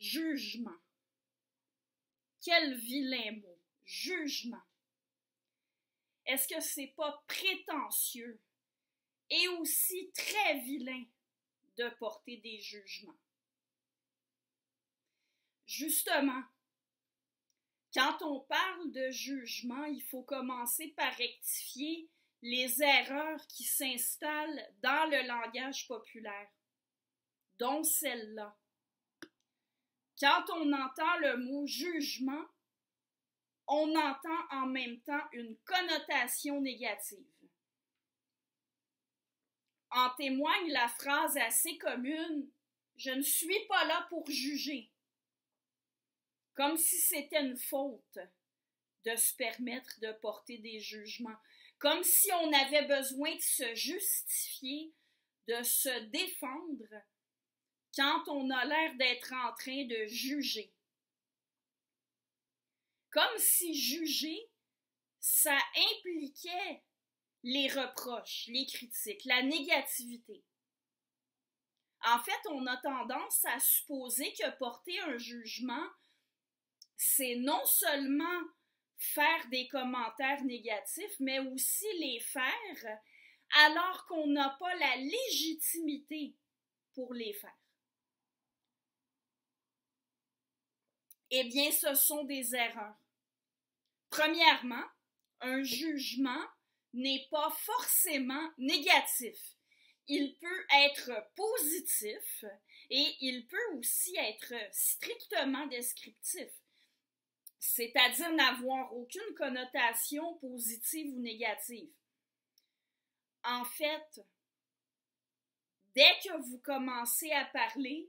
Jugement. Quel vilain mot. Jugement. Est-ce que c'est pas prétentieux et aussi très vilain de porter des jugements? Justement, quand on parle de jugement, il faut commencer par rectifier les erreurs qui s'installent dans le langage populaire, dont celle-là. Quand on entend le mot jugement, on entend en même temps une connotation négative. En témoigne la phrase assez commune « Je ne suis pas là pour juger », comme si c'était une faute de se permettre de porter des jugements, comme si on avait besoin de se justifier, de se défendre quand on a l'air d'être en train de juger. Comme si juger, ça impliquait les reproches, les critiques, la négativité. En fait, on a tendance à supposer que porter un jugement, c'est non seulement faire des commentaires négatifs, mais aussi les faire alors qu'on n'a pas la légitimité pour les faire. Eh bien, ce sont des erreurs. Premièrement, un jugement n'est pas forcément négatif. Il peut être positif et il peut aussi être strictement descriptif, c'est-à-dire n'avoir aucune connotation positive ou négative. En fait, dès que vous commencez à parler,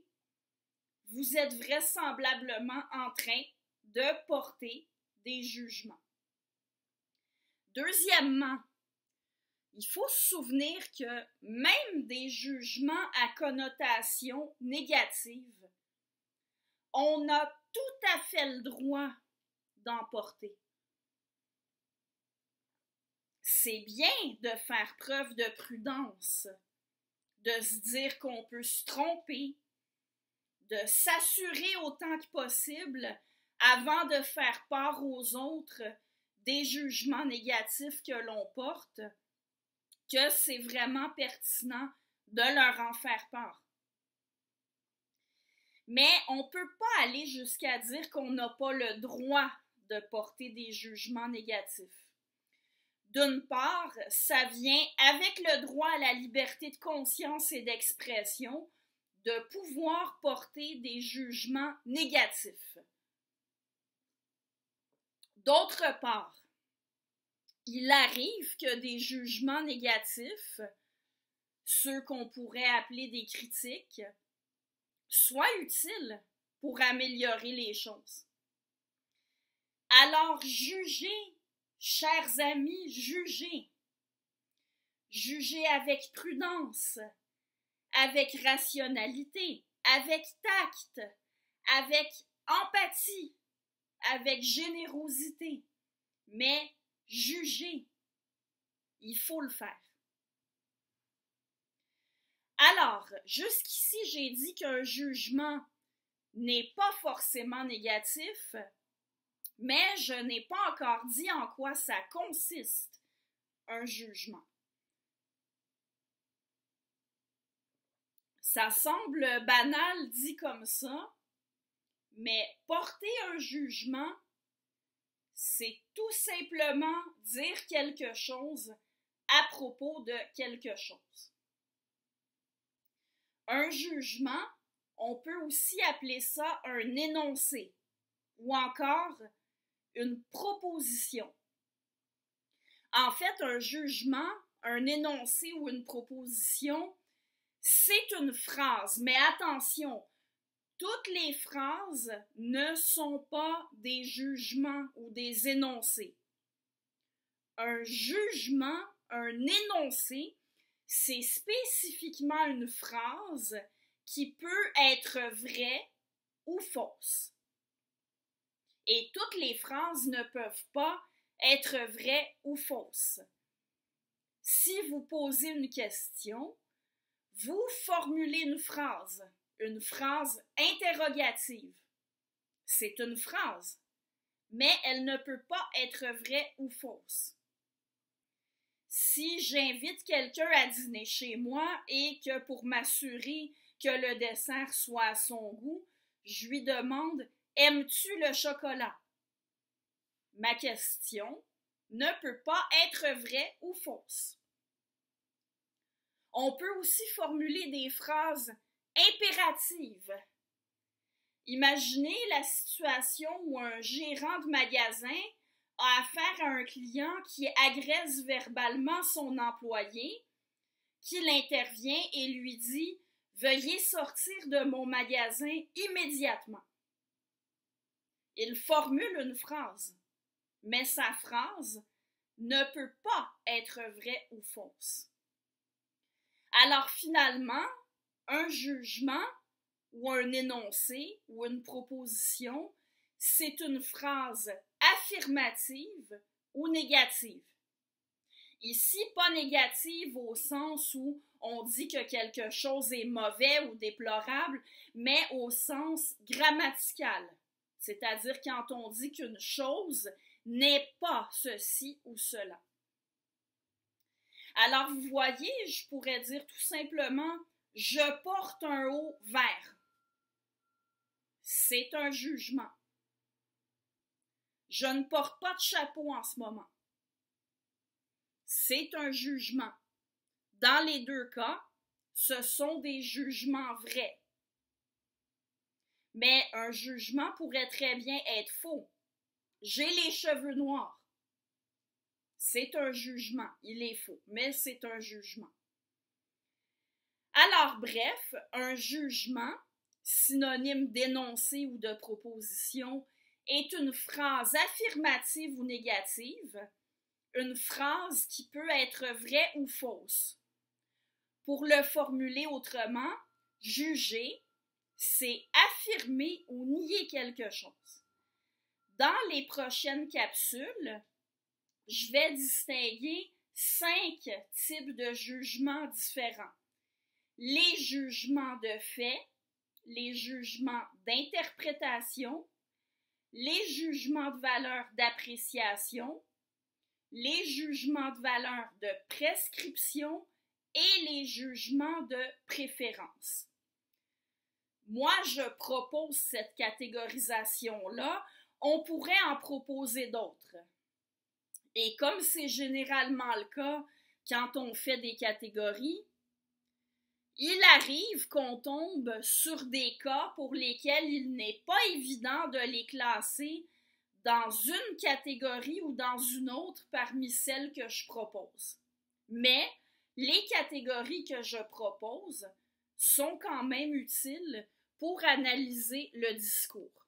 vous êtes vraisemblablement en train de porter des jugements. Deuxièmement, il faut se souvenir que même des jugements à connotation négative, on a tout à fait le droit d'en porter. C'est bien de faire preuve de prudence, de se dire qu'on peut se tromper, de s'assurer autant que possible avant de faire part aux autres des jugements négatifs que l'on porte, que c'est vraiment pertinent de leur en faire part. Mais on ne peut pas aller jusqu'à dire qu'on n'a pas le droit de porter des jugements négatifs. D'une part, ça vient avec le droit à la liberté de conscience et d'expression de pouvoir porter des jugements négatifs. D'autre part, il arrive que des jugements négatifs, ceux qu'on pourrait appeler des critiques, soient utiles pour améliorer les choses. Alors jugez, chers amis, jugez. Jugez avec prudence, avec rationalité, avec tact, avec empathie, avec générosité. Mais jugez, il faut le faire. Alors, jusqu'ici, j'ai dit qu'un jugement n'est pas forcément négatif, mais je n'ai pas encore dit en quoi ça consiste, un jugement. Ça semble banal dit comme ça, mais porter un jugement, c'est tout simplement dire quelque chose à propos de quelque chose. Un jugement, on peut aussi appeler ça un énoncé ou encore une proposition. En fait, un jugement, un énoncé ou une proposition, c'est une phrase, mais attention, toutes les phrases ne sont pas des jugements ou des énoncés. Un jugement, un énoncé, c'est spécifiquement une phrase qui peut être vraie ou fausse. Et toutes les phrases ne peuvent pas être vraies ou fausses. Si vous posez une question, vous formulez une phrase interrogative. C'est une phrase, mais elle ne peut pas être vraie ou fausse. Si j'invite quelqu'un à dîner chez moi et que pour m'assurer que le dessert soit à son goût, je lui demande « Aimes-tu le chocolat? » Ma question ne peut pas être vraie ou fausse. On peut aussi formuler des phrases impératives. Imaginez la situation où un gérant de magasin a affaire à un client qui agresse verbalement son employé, qu'il intervient et lui dit « Veuillez sortir de mon magasin immédiatement ». Il formule une phrase, mais sa phrase ne peut pas être vraie ou fausse. Alors finalement, un jugement ou un énoncé ou une proposition, c'est une phrase affirmative ou négative. Ici, pas négative au sens où on dit que quelque chose est mauvais ou déplorable, mais au sens grammatical. C'est-à-dire quand on dit qu'une chose n'est pas ceci ou cela. Alors, vous voyez, je pourrais dire tout simplement « Je porte un haut vert ». C'est un jugement. Je ne porte pas de chapeau en ce moment. C'est un jugement. Dans les deux cas, ce sont des jugements vrais. Mais un jugement pourrait très bien être faux. J'ai les cheveux noirs. C'est un jugement. Il est faux, mais c'est un jugement. Alors, bref, un jugement, synonyme d'énoncé ou de proposition, est une phrase affirmative ou négative, une phrase qui peut être vraie ou fausse. Pour le formuler autrement, juger, c'est affirmer ou nier quelque chose. Dans les prochaines capsules, je vais distinguer 5 types de jugements différents. Les jugements de fait, les jugements d'interprétation, les jugements de valeur d'appréciation, les jugements de valeur de prescription et les jugements de préférence. Moi, je propose cette catégorisation-là. On pourrait en proposer d'autres. Et comme c'est généralement le cas quand on fait des catégories, il arrive qu'on tombe sur des cas pour lesquels il n'est pas évident de les classer dans une catégorie ou dans une autre parmi celles que je propose. Mais les catégories que je propose sont quand même utiles pour analyser le discours.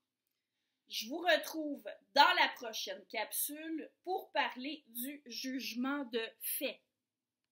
Je vous retrouve dans la prochaine capsule pour parler du jugement de fait.